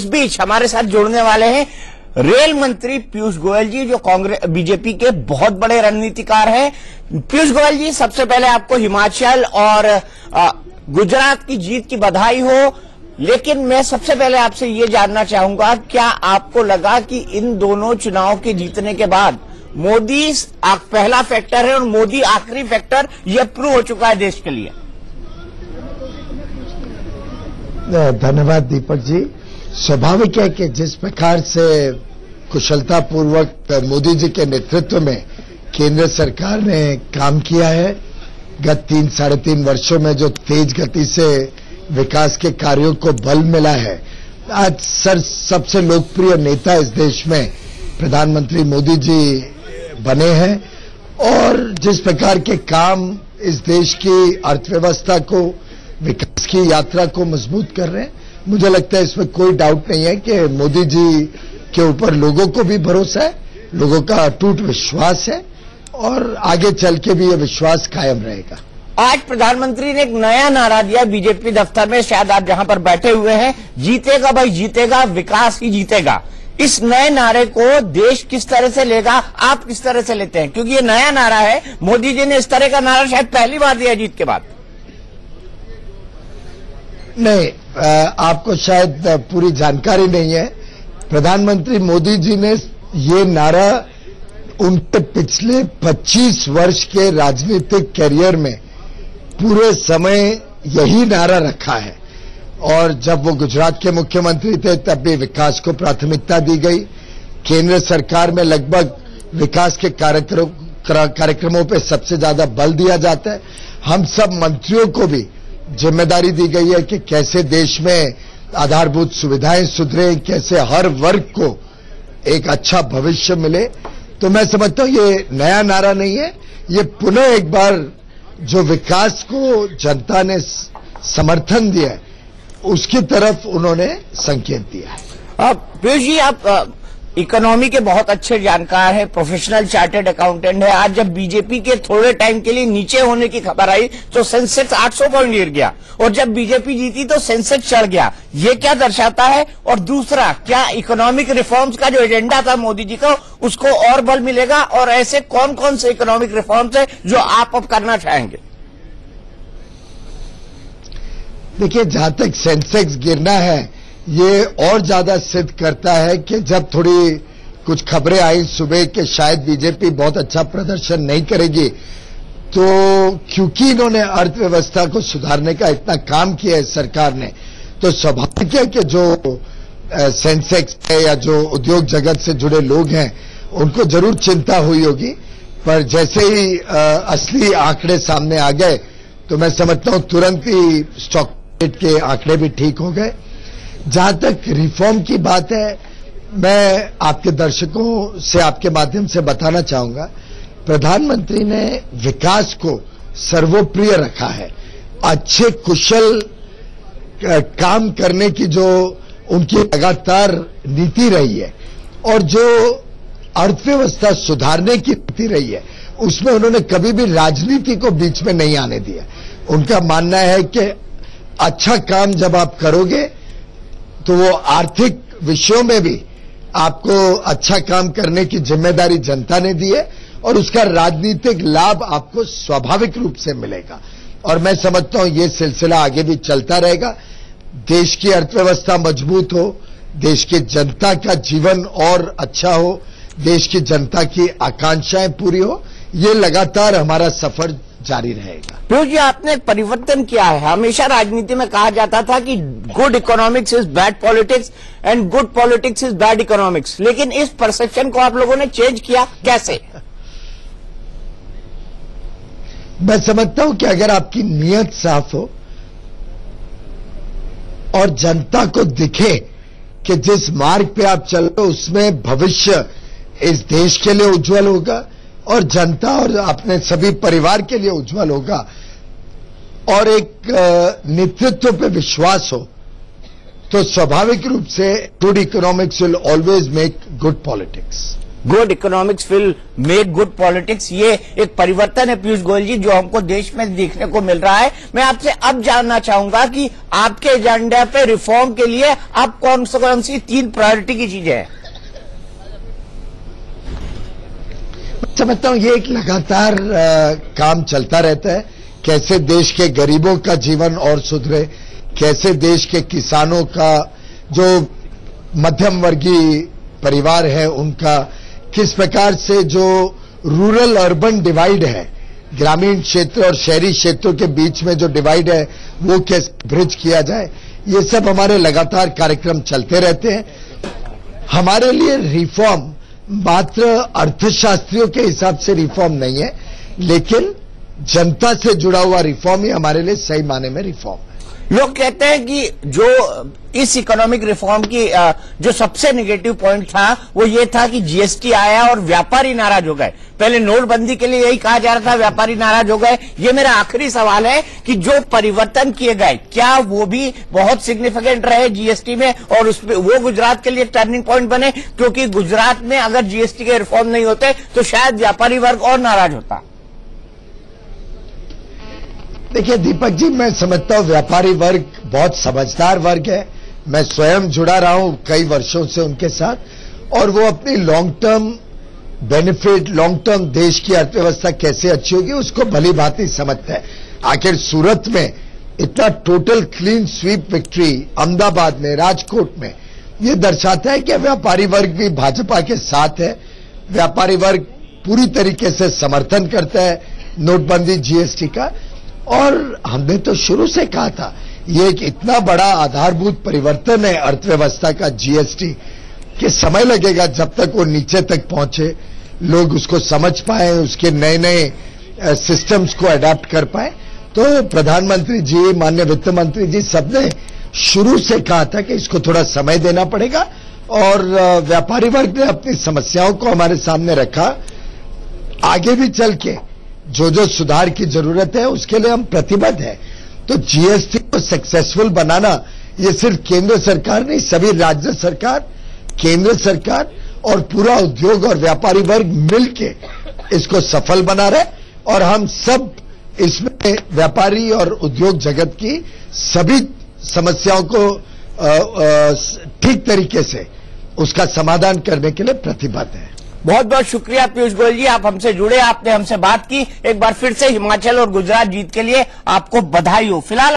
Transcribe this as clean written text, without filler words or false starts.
इस बीच हमारे साथ जुड़ने वाले हैं रेल मंत्री पीयूष गोयल जी, जो कांग्रेस बीजेपी के बहुत बड़े रणनीतिकार हैं। पीयूष गोयल जी, सबसे पहले आपको हिमाचल और गुजरात की जीत की बधाई हो, लेकिन मैं सबसे पहले आपसे ये जानना चाहूंगा, क्या आपको लगा कि इन दोनों चुनाव के जीतने के बाद मोदी पहला फैक्टर है और मोदी आखिरी फैक्टर, यह प्रूव हो चुका है देश के लिए? धन्यवाद दीपक जी। स्वाभाविक है कि जिस प्रकार से कुशलतापूर्वक मोदी जी के नेतृत्व में केंद्र सरकार ने काम किया है, गत 3-3.5 वर्षों में जो तेज गति से विकास के कार्यों को बल मिला है, आज सबसे लोकप्रिय नेता इस देश में प्रधानमंत्री मोदी जी बने हैं और जिस प्रकार के काम इस देश की अर्थव्यवस्था को, विकास की यात्रा को मजबूत कर रहे हैं, मुझे लगता है इसमें कोई डाउट नहीं है कि मोदी जी के ऊपर लोगों को भी भरोसा है, लोगों का अटूट विश्वास है और आगे चल के भी ये विश्वास कायम रहेगा। आज प्रधानमंत्री ने एक नया नारा दिया बीजेपी दफ्तर में, शायद आप जहां पर बैठे हुए हैं, जीतेगा भाई जीतेगा, विकास ही जीतेगा। इस नए नारे को देश किस तरह से लेगा, आप किस तरह से लेते हैं? क्योंकि ये नया नारा है, मोदी जी ने इस तरह का नारा शायद पहली बार दिया जीत के बाद। नहीं, आपको शायद पूरी जानकारी नहीं है। प्रधानमंत्री मोदी जी ने ये नारा उनके पिछले 25 वर्ष के राजनीतिक कैरियर में पूरे समय यही नारा रखा है और जब वो गुजरात के मुख्यमंत्री थे तब भी विकास को प्राथमिकता दी गई। केंद्र सरकार में लगभग विकास के कार्यक्रमों पे सबसे ज्यादा बल दिया जाता है। हम सब मंत्रियों को भी जिम्मेदारी दी गई है कि कैसे देश में आधारभूत सुविधाएं सुधरे, कैसे हर वर्ग को एक अच्छा भविष्य मिले। तो मैं समझता हूं ये नया नारा नहीं है, ये पुनः एक बार जो विकास को जनता ने समर्थन दिया है उसकी तरफ उन्होंने संकेत दिया है। पीयूष जी, आप इकोनॉमी के बहुत अच्छे जानकार हैं, प्रोफेशनल चार्टर्ड अकाउंटेंट है। आज जब बीजेपी के थोड़े टाइम के लिए नीचे होने की खबर आई तो सेंसेक्स 800 पॉइंट गिर गया और जब बीजेपी जीती तो सेंसेक्स चढ़ गया। ये क्या दर्शाता है? और दूसरा, क्या इकोनॉमिक रिफॉर्म्स का जो एजेंडा था मोदी जी का, उसको और बल मिलेगा? और ऐसे कौन कौन से इकोनॉमिक रिफॉर्म्स है जो आप अब करना चाहेंगे? देखिए, जहां तक सेंसेक्स गिरना है, ये और ज्यादा सिद्ध करता है कि जब थोड़ी कुछ खबरें आई सुबह कि शायद बीजेपी बहुत अच्छा प्रदर्शन नहीं करेगी, तो क्योंकि इन्होंने अर्थव्यवस्था को सुधारने का इतना काम किया है सरकार ने, तो स्वाभाविक है कि जो सेंसेक्स है या जो उद्योग जगत से जुड़े लोग हैं उनको जरूर चिंता हुई होगी। पर जैसे ही असली आंकड़े सामने आ गए तो मैं समझता हूं तुरंत ही स्टॉक मार्केट के आंकड़े भी ठीक हो गए। जहां तक रिफॉर्म की बात है, मैं आपके दर्शकों से आपके माध्यम से बताना चाहूंगा, प्रधानमंत्री ने विकास को सर्वोप्रिय रखा है। अच्छे कुशल काम करने की जो उनकी लगातार नीति रही है और जो अर्थव्यवस्था सुधारने की नीति रही है, उसमें उन्होंने कभी भी राजनीति को बीच में नहीं आने दिया। उनका मानना है कि अच्छा काम जब आप करोगे तो वो आर्थिक विषयों में भी आपको अच्छा काम करने की जिम्मेदारी जनता ने दी है और उसका राजनीतिक लाभ आपको स्वाभाविक रूप से मिलेगा। और मैं समझता हूं ये सिलसिला आगे भी चलता रहेगा। देश की अर्थव्यवस्था मजबूत हो, देश की जनता का जीवन और अच्छा हो, देश की जनता की आकांक्षाएं पूरी हो, ये लगातार हमारा सफर जारी रहेगा। पीयूष जी, आपने परिवर्तन किया है। हमेशा राजनीति में कहा जाता था कि good economics is bad politics and good politics is bad economics, लेकिन इस परसेप्शन को आप लोगों ने चेंज किया, कैसे? मैं समझता हूं कि अगर आपकी नीयत साफ हो और जनता को दिखे कि जिस मार्ग पे आप चल रहे हो उसमें भविष्य इस देश के लिए उज्जवल होगा और जनता और अपने सभी परिवार के लिए उज्जवल होगा और एक नेतृत्व पे विश्वास हो, तो स्वाभाविक रूप से good economics will always make good politics. Good economics will make good politics, ये एक परिवर्तन है पीयूष गोयल जी जो हमको देश में देखने को मिल रहा है। मैं आपसे अब जानना चाहूंगा कि आपके एजेंडा पे रिफॉर्म के लिए अब कौन सी 3 प्रायोरिटी की चीजें हैं? समझता हूं ये एक लगातार काम चलता रहता है। कैसे देश के गरीबों का जीवन और सुधरे, कैसे देश के किसानों का, जो मध्यम वर्गीय परिवार है उनका, किस प्रकार से जो रूरल अर्बन डिवाइड है, ग्रामीण क्षेत्र और शहरी क्षेत्रों के बीच में जो डिवाइड है वो कैसे ब्रिज किया जाए, ये सब हमारे लगातार कार्यक्रम चलते रहते हैं। हमारे लिए रिफॉर्म मात्र अर्थशास्त्रियों के हिसाब से रिफॉर्म नहीं है, लेकिन जनता से जुड़ा हुआ रिफॉर्म ही हमारे लिए सही माने में रिफॉर्म है। लोग कहते हैं कि जो इस इकोनॉमिक रिफॉर्म की जो सबसे नेगेटिव पॉइंट था वो ये था कि जीएसटी आया और व्यापारी नाराज हो गए। पहले नोटबंदी के लिए यही कहा जा रहा था, व्यापारी नाराज हो गए। ये मेरा आखिरी सवाल है कि जो परिवर्तन किए गए क्या वो भी बहुत सिग्निफिकेंट रहे जीएसटी में, और उसमें वो गुजरात के लिए टर्निंग पॉइंट बने? क्योंकि गुजरात में अगर जीएसटी के रिफॉर्म नहीं होते तो शायद व्यापारी वर्ग और नाराज होता। देखिए दीपक जी, मैं समझता हूं व्यापारी वर्ग बहुत समझदार वर्ग है। मैं स्वयं जुड़ा रहा हूं कई वर्षों से उनके साथ, और वो अपनी long term benefit, long term देश की अर्थव्यवस्था कैसे अच्छी होगी उसको भली भांति समझता है। आखिर सूरत में इतना total clean sweep victory, Ahmedabad में, राजकोट में, ये दर्शाता है कि व्यापारी वर्ग भी भाजपा के साथ है। व्यापारी वर्ग पूरी तरीके से समर्थन करता है नोटबंदी, जीएसटी का। और हमने तो शुरू से कहा था ये एक इतना बड़ा आधारभूत परिवर्तन है अर्थव्यवस्था का जीएसटी, कि समय लगेगा जब तक वो नीचे तक पहुंचे, लोग उसको समझ पाए, उसके नए नए सिस्टम्स को अडॉप्ट कर पाए। तो प्रधानमंत्री जी, माननीय वित्त मंत्री जी, सबने शुरू से कहा था कि इसको थोड़ा समय देना पड़ेगा, और व्यापारी वर्ग ने अपनी समस्याओं को हमारे सामने रखा। आगे भी चल के जो जो सुधार की जरूरत है उसके लिए हम प्रतिबद्ध हैं। तो जीएसटी को सक्सेसफुल बनाना ये सिर्फ केंद्र सरकार नहीं, सभी राज्य सरकार, केंद्र सरकार और पूरा उद्योग और व्यापारी वर्ग मिलके इसको सफल बना रहे, और हम सब इसमें व्यापारी और उद्योग जगत की सभी समस्याओं को ठीक तरीके से उसका समाधान करने के लिए प्रतिबद्ध हैं। बहुत बहुत शुक्रिया पीयूष गोयल जी, आप हमसे जुड़े, आपने हमसे बात की। एक बार फिर से हिमाचल और गुजरात जीत के लिए आपको बधाई हो। फिलहाल